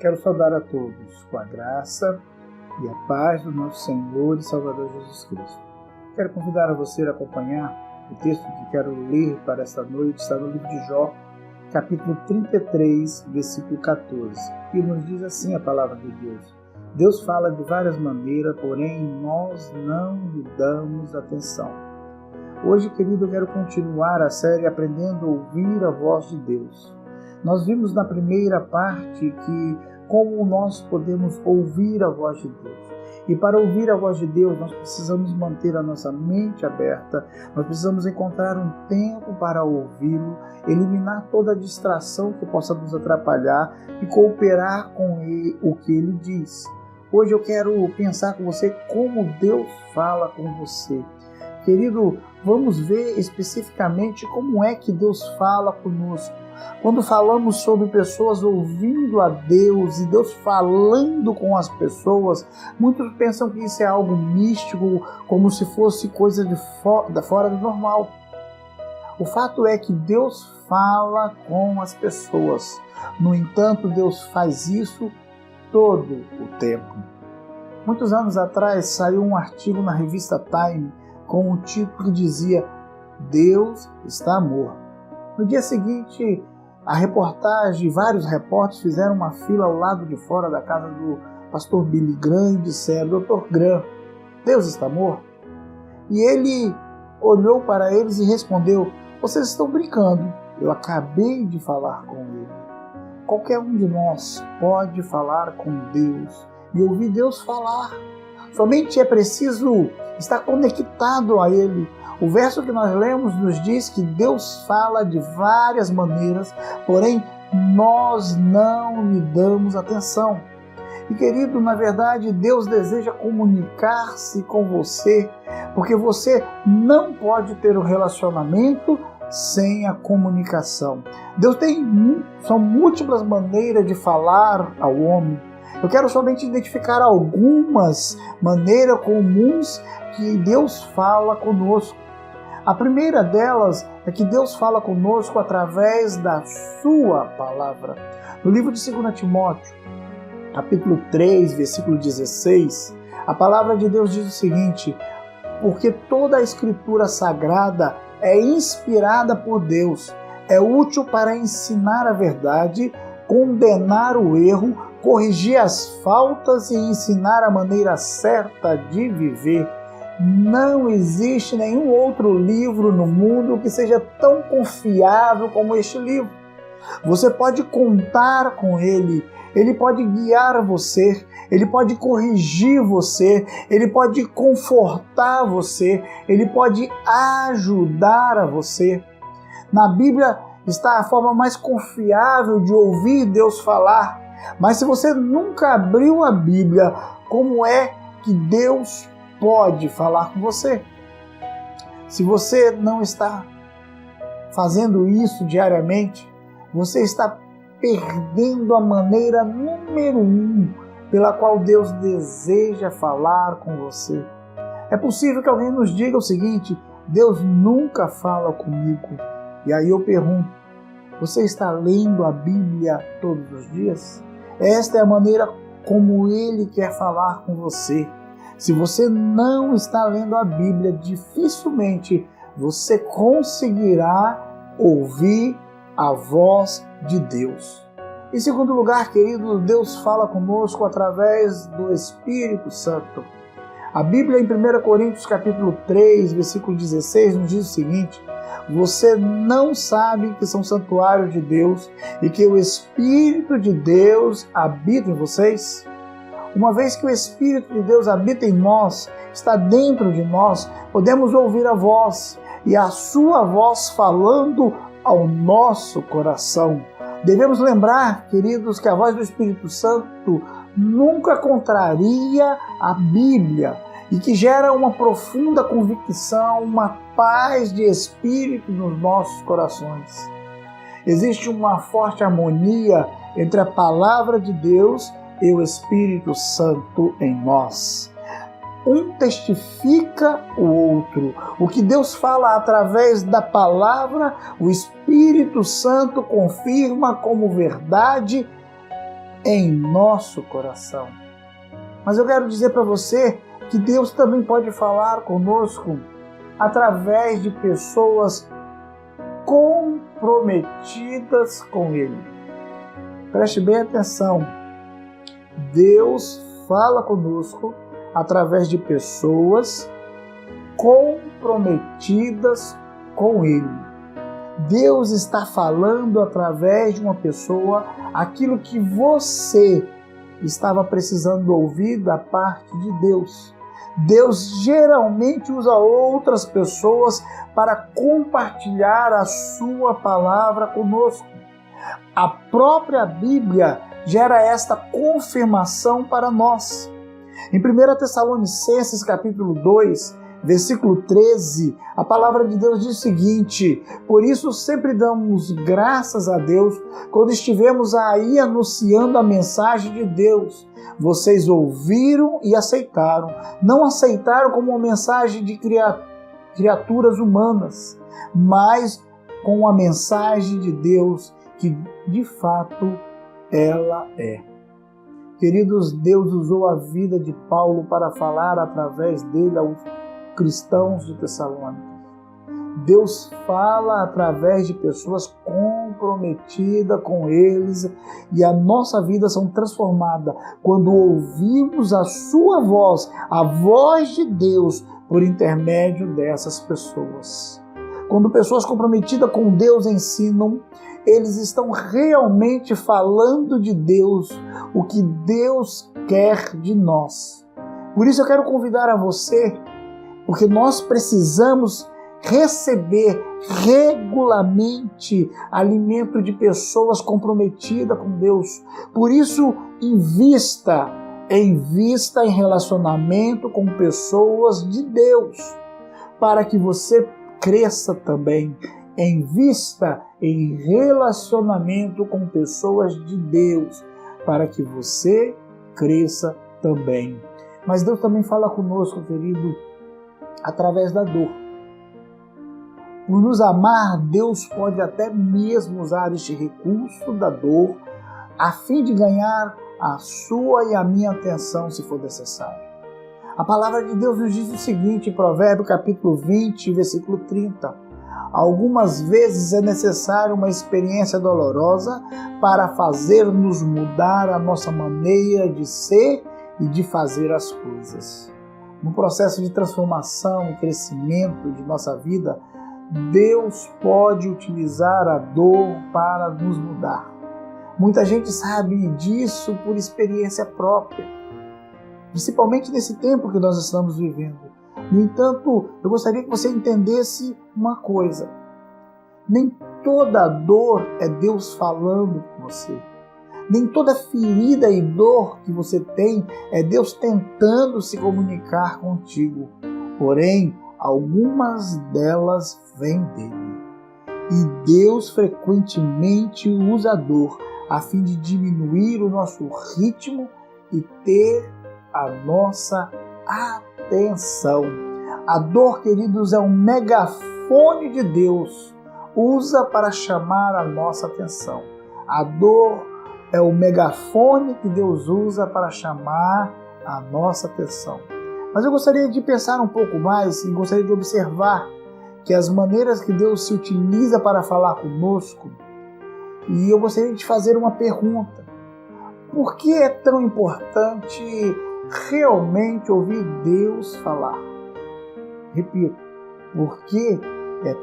Quero saudar a todos com a graça e a paz do nosso Senhor e Salvador Jesus Cristo. Quero convidar a você a acompanhar o texto que quero ler para esta noite, está no livro de Jó, capítulo 33, versículo 14, e nos diz assim a palavra de Deus. Deus fala de várias maneiras, porém nós não lhe damos atenção. Hoje, querido, eu quero continuar a série Aprendendo a Ouvir a Voz de Deus. Nós vimos na primeira parte que como nós podemos ouvir a voz de Deus. E para ouvir a voz de Deus, nós precisamos manter a nossa mente aberta, nós precisamos encontrar um tempo para ouvi-lo, eliminar toda a distração que possa nos atrapalhar e cooperar com o que ele diz. Hoje eu quero pensar com você como Deus fala com você. Querido, vamos ver especificamente como é que Deus fala conosco. Quando falamos sobre pessoas ouvindo a Deus e Deus falando com as pessoas, muitos pensam que isso é algo místico, como se fosse coisa fora do normal. O fato é que Deus fala com as pessoas. No entanto, Deus faz isso todo o tempo. Muitos anos atrás saiu um artigo na revista Time com um título que dizia Deus está amor. No dia seguinte, a reportagem, vários repórteres fizeram uma fila ao lado de fora da casa do pastor Billy Graham e disseram, Dr. Graham, Deus está morto? E ele olhou para eles e respondeu, vocês estão brincando, eu acabei de falar com ele. Qualquer um de nós pode falar com Deus e ouvir Deus falar. Somente é preciso estar conectado a ele. O verso que nós lemos nos diz que Deus fala de várias maneiras, porém nós não lhe damos atenção. E querido, na verdade, Deus deseja comunicar-se com você, porque você não pode ter um relacionamento sem a comunicação. Deus são múltiplas maneiras de falar ao homem. Eu quero somente identificar algumas maneiras comuns que Deus fala conosco. A primeira delas é que Deus fala conosco através da sua palavra. No livro de 2 Timóteo, capítulo 3, versículo 16, a palavra de Deus diz o seguinte, porque toda a escritura sagrada é inspirada por Deus, é útil para ensinar a verdade, condenar o erro, corrigir as faltas e ensinar a maneira certa de viver. Não existe nenhum outro livro no mundo que seja tão confiável como este livro. Você pode contar com ele, ele pode guiar você, ele pode corrigir você, ele pode confortar você, ele pode ajudar a você. Na Bíblia está a forma mais confiável de ouvir Deus falar, mas se você nunca abriu a Bíblia, como é que Deus pode falar com você? Se você não está fazendo isso diariamente, você está perdendo a maneira número 1 pela qual Deus deseja falar com você. É possível que alguém nos diga o seguinte, Deus nunca fala comigo. E aí eu pergunto, você está lendo a Bíblia todos os dias? Esta é a maneira como Ele quer falar com você. Se você não está lendo a Bíblia, dificilmente você conseguirá ouvir a voz de Deus. Em segundo lugar, querido, Deus fala conosco através do Espírito Santo. A Bíblia em 1 Coríntios capítulo 3, versículo 16, nos diz o seguinte, você não sabe que são santuários de Deus e que o Espírito de Deus habita em vocês? Uma vez que o Espírito de Deus habita em nós, está dentro de nós, podemos ouvir a voz e a sua voz falando ao nosso coração. Devemos lembrar, queridos, que a voz do Espírito Santo nunca contraria a Bíblia e que gera uma profunda convicção, uma paz de espírito nos nossos corações. Existe uma forte harmonia entre a palavra de Deus e o Espírito Santo em nós. Um testifica o outro. O que Deus fala através da palavra, o Espírito Santo confirma como verdade em nosso coração. Mas eu quero dizer para você que Deus também pode falar conosco através de pessoas comprometidas com Ele. Preste bem atenção. Deus fala conosco através de pessoas comprometidas com Ele. Deus está falando através de uma pessoa aquilo que você estava precisando ouvir da parte de Deus. Deus geralmente usa outras pessoas para compartilhar a sua palavra conosco. A própria Bíblia gera esta confirmação para nós. Em 1 Tessalonicenses capítulo 2, versículo 13, a palavra de Deus diz o seguinte: por isso sempre damos graças a Deus quando estivemos aí anunciando a mensagem de Deus. Vocês ouviram e aceitaram. Não aceitaram como uma mensagem de criaturas humanas, mas com a mensagem de Deus que de fato ela é. Queridos, Deus usou a vida de Paulo para falar através dele aos cristãos de Tessalônica. Deus fala através de pessoas comprometidas com eles e a nossa vida são transformada quando ouvimos a sua voz, a voz de Deus por intermédio dessas pessoas. Quando pessoas comprometidas com Deus ensinam, eles estão realmente falando de Deus, o que Deus quer de nós. Por isso eu quero convidar a você, porque nós precisamos receber regularmente alimento de pessoas comprometidas com Deus. Por isso, invista em relacionamento com pessoas de Deus, para que você cresça também. Invista em relacionamento com pessoas de Deus, para que você cresça também. Mas Deus também fala conosco, querido, através da dor. Por nos amar, Deus pode até mesmo usar este recurso da dor a fim de ganhar a sua e a minha atenção, se for necessário. A palavra de Deus nos diz o seguinte, em Provérbios capítulo 20, versículo 30. Algumas vezes é necessário uma experiência dolorosa para fazer-nos mudar a nossa maneira de ser e de fazer as coisas. No processo de transformação e crescimento de nossa vida, Deus pode utilizar a dor para nos mudar. Muita gente sabe disso por experiência própria, principalmente nesse tempo que nós estamos vivendo. No entanto, eu gostaria que você entendesse uma coisa. Nem toda dor é Deus falando com você. Nem toda ferida e dor que você tem é Deus tentando se comunicar contigo. Porém, algumas delas vêm dele. E Deus frequentemente usa a dor a fim de diminuir o nosso ritmo e ter a nossa atenção. A dor, queridos, é um megafone de Deus. Usa para chamar a nossa atenção. A dor é o megafone que Deus usa para chamar a nossa atenção. Mas eu gostaria de pensar um pouco mais e gostaria de observar que as maneiras que Deus se utiliza para falar conosco, e eu gostaria de fazer uma pergunta. Por que é tão importante realmente ouvir Deus falar? Repito, por que é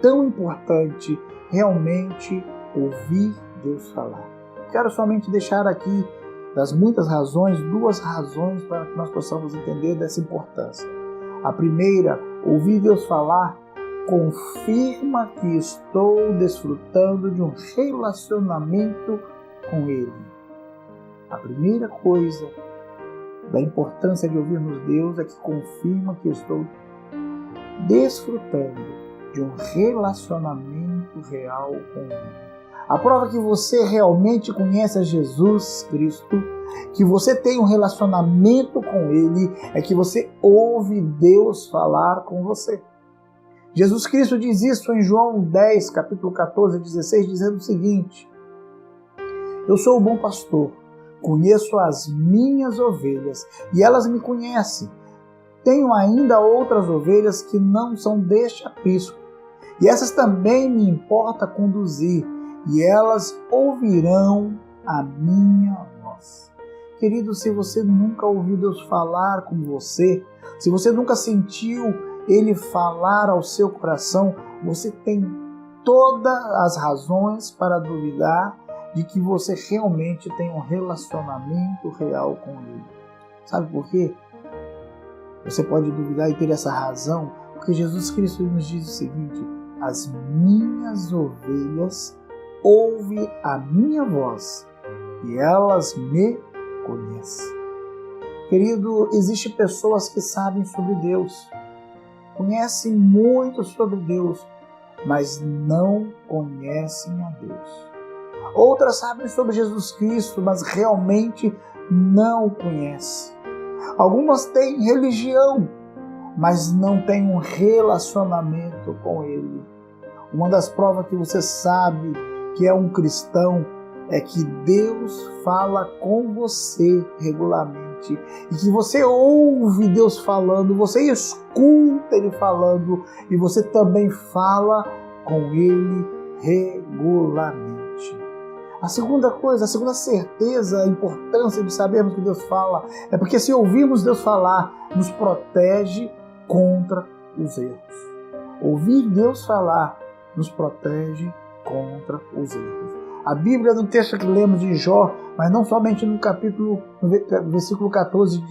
tão importante realmente ouvir Deus falar? Quero somente deixar aqui, das muitas razões, 2 razões para que nós possamos entender dessa importância. A primeira, ouvir Deus falar confirma que estou desfrutando de um relacionamento com Ele. A primeira coisa da importância de ouvirmos Deus é que confirma que estou desfrutando de um relacionamento real com Ele. A prova que você realmente conhece a Jesus Cristo, que você tem um relacionamento com Ele, é que você ouve Deus falar com você. Jesus Cristo diz isso em João 10, capítulo 14 a 16, dizendo o seguinte: eu sou o bom pastor, Conheço as minhas ovelhas e elas me conhecem. Tenho ainda outras ovelhas que não são deste aprisco, e essas também me importa conduzir, e elas ouvirão a minha voz. Querido, se você nunca ouviu Deus falar com você, se você nunca sentiu Ele falar ao seu coração, você tem todas as razões para duvidar de que você realmente tem um relacionamento real com Ele. Sabe por quê? Você pode duvidar e ter essa razão, porque Jesus Cristo nos diz o seguinte: as minhas ovelhas ouvem a minha voz e elas me conhecem. Querido, existem pessoas que sabem sobre Deus, conhecem muito sobre Deus, mas não conhecem a Deus. Outras sabem sobre Jesus Cristo, mas realmente não o conhecem. Algumas têm religião, mas não têm um relacionamento com Ele. Uma das provas que você sabe que é um cristão é que Deus fala com você regularmente e que você ouve Deus falando, você escuta Ele falando e você também fala com Ele regularmente. A segunda coisa, a segunda certeza, a importância de sabermos que Deus fala, é porque se ouvirmos Deus falar, nos protege contra os erros. Ouvir Deus falar nos protege contra os erros. A Bíblia, no texto que lemos de Jó, mas não somente no versículo 14,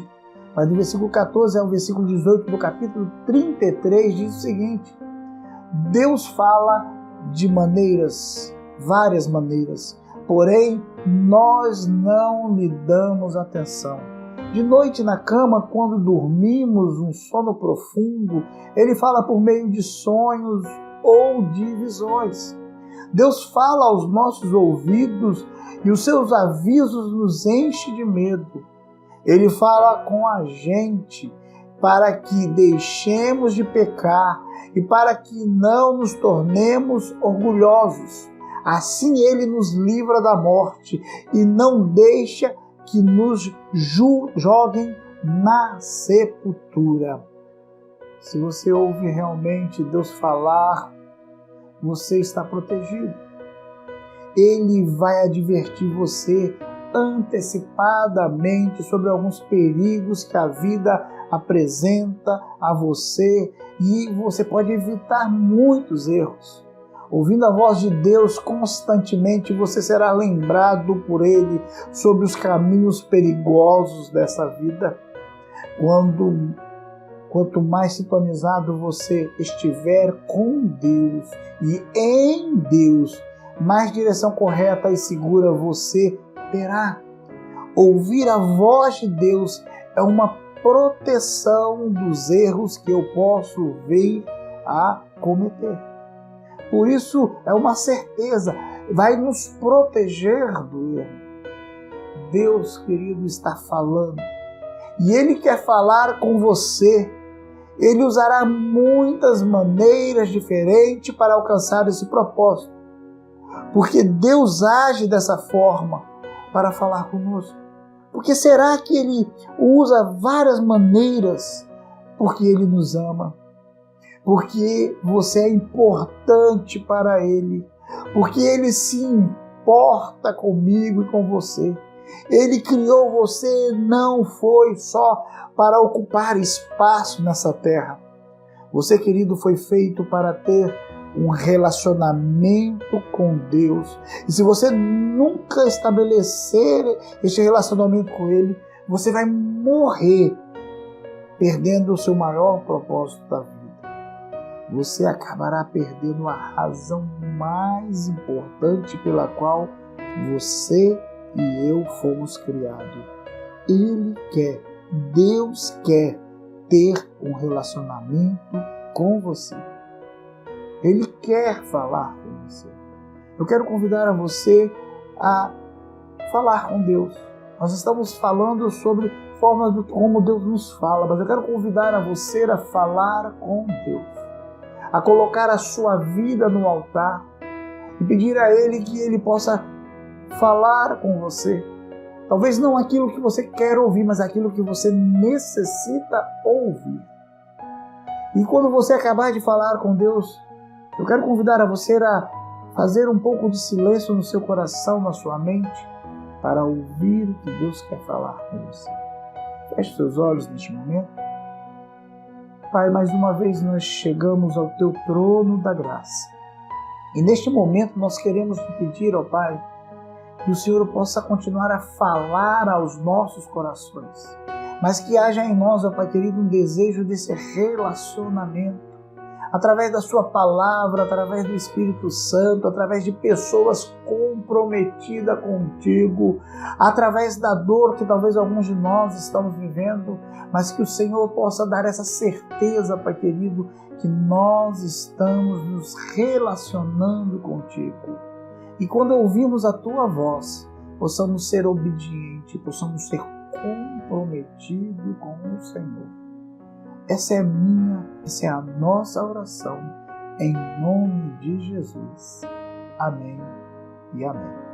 mas do versículo 14 ao versículo 18 do capítulo 33, diz o seguinte: Deus fala de várias maneiras, porém nós não lhe damos atenção. De noite na cama, quando dormimos um sono profundo, Ele fala por meio de sonhos ou de visões. Deus fala aos nossos ouvidos e os seus avisos nos enchem de medo. Ele fala com a gente para que deixemos de pecar e para que não nos tornemos orgulhosos. Assim Ele nos livra da morte e não deixa que nos joguem na sepultura. Se você ouve realmente Deus falar, você está protegido. Ele vai advertir você antecipadamente sobre alguns perigos que a vida apresenta a você e você pode evitar muitos erros. Ouvindo a voz de Deus constantemente, você será lembrado por Ele sobre os caminhos perigosos dessa vida. Quanto mais sintonizado você estiver com Deus e em Deus, mais direção correta e segura você terá. Ouvir a voz de Deus é uma proteção dos erros que eu posso vir a cometer. Por isso, é uma certeza, vai nos proteger do erro. Deus, querido, está falando. E Ele quer falar com você. Ele usará muitas maneiras diferentes para alcançar esse propósito. Porque Deus age dessa forma para falar conosco. Porque será que Ele usa várias maneiras? Porque Ele nos ama. Porque você é importante para Ele. Porque Ele se importa comigo e com você. Ele criou você, não foi só para ocupar espaço nessa terra. Você, querido, foi feito para ter um relacionamento com Deus. E se você nunca estabelecer este relacionamento com Ele, você vai morrer perdendo o seu maior propósito da vida. Você acabará perdendo a razão mais importante pela qual você e eu fomos criados. Deus quer ter um relacionamento com você. Ele quer falar com você. Eu quero convidar a você a falar com Deus. Nós estamos falando sobre formas de como Deus nos fala, mas eu quero convidar a você a falar com Deus, a colocar a sua vida no altar e pedir a Ele que Ele possa falar com você. Talvez não aquilo que você quer ouvir, mas aquilo que você necessita ouvir. E quando você acabar de falar com Deus, eu quero convidar a você a fazer um pouco de silêncio no seu coração, na sua mente, para ouvir o que Deus quer falar com você. Feche seus olhos neste momento. Pai, mais uma vez nós chegamos ao Teu trono da graça. E neste momento nós queremos te pedir, ó Pai, que o Senhor possa continuar a falar aos nossos corações, mas que haja em nós, ó Pai querido, um desejo desse relacionamento, através da Sua palavra, através do Espírito Santo, através de pessoas comprometidas contigo, através da dor que talvez alguns de nós estamos vivendo, mas que o Senhor possa dar essa certeza, Pai querido, que nós estamos nos relacionando contigo. E quando ouvimos a Tua voz, possamos ser obedientes, possamos ser comprometidos com o Senhor. Essa é a nossa oração, em nome de Jesus. Amém e amém.